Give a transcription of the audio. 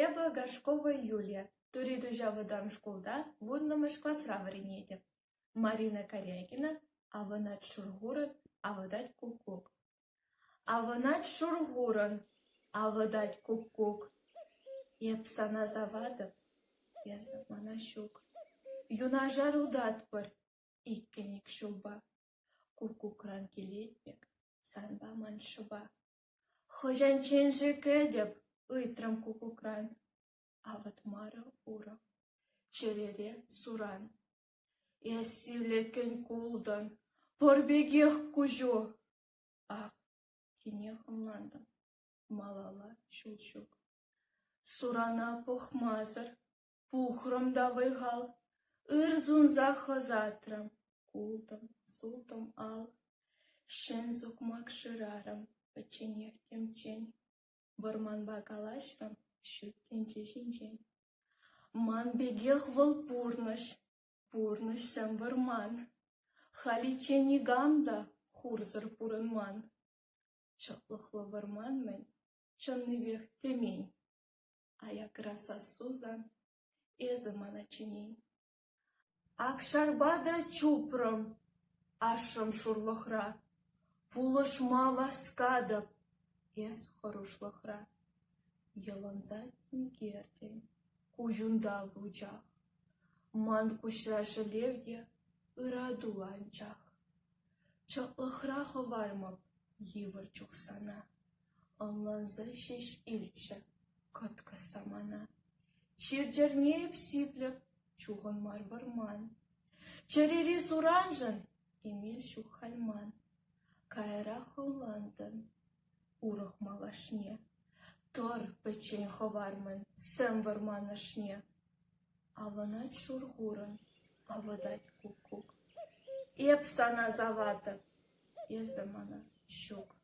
Эба Горшкова Юлия, туриду жавыдан школда вуднымыш классра варенеде. Марина Корякина, аванат шургурын, авадать кук-кук. Аванат шургурын, авадать кук-кук. Епсана завадып, еза мана щук. Юна жарудат пыр, иккенек шуба. Кук-кукран келетпек, санба маншыба. Хожанченжі кедеп, ыйтрым кукукран, а вот мара ура, черере суран. Ясивлекен кулдан, порбегех кужо. Ах, тинехым ландан, малала шулчук. Сурана похмазыр, пухрым да выгал, ырзунза хозатрам, култам, султам ал. Шензук макширарам, печенех темчень. Варман бакалашрам, щут тенче-шинчень. Ман бегех вол пурныш сам варман. Халичени гамда, хурзыр пурын ман. Чаплыхлы варман мен, чаннывех темень. А я краса сузан, эзы мана чинень. Акшарбада чупрым, ашрым шурлыхра. Пулышма васкадып, эс хорушлыхра. Йылынза тингертен, кужунда вучах. Ман кушра жылевге, ыраду анчах. Чаплыхра ховармап, йывыр чухсана. Онланза шеш ильча, кытка самана. Чирджернееп сиплеп, чугын мар варман. Черери суранжын, эмел шух хальман. Кайра холландын, урых малашне. Тор печень ховармын, сэм варманашне. Аванат шургурын, авадать кук-кук. Эпсана завата, еза мана щук.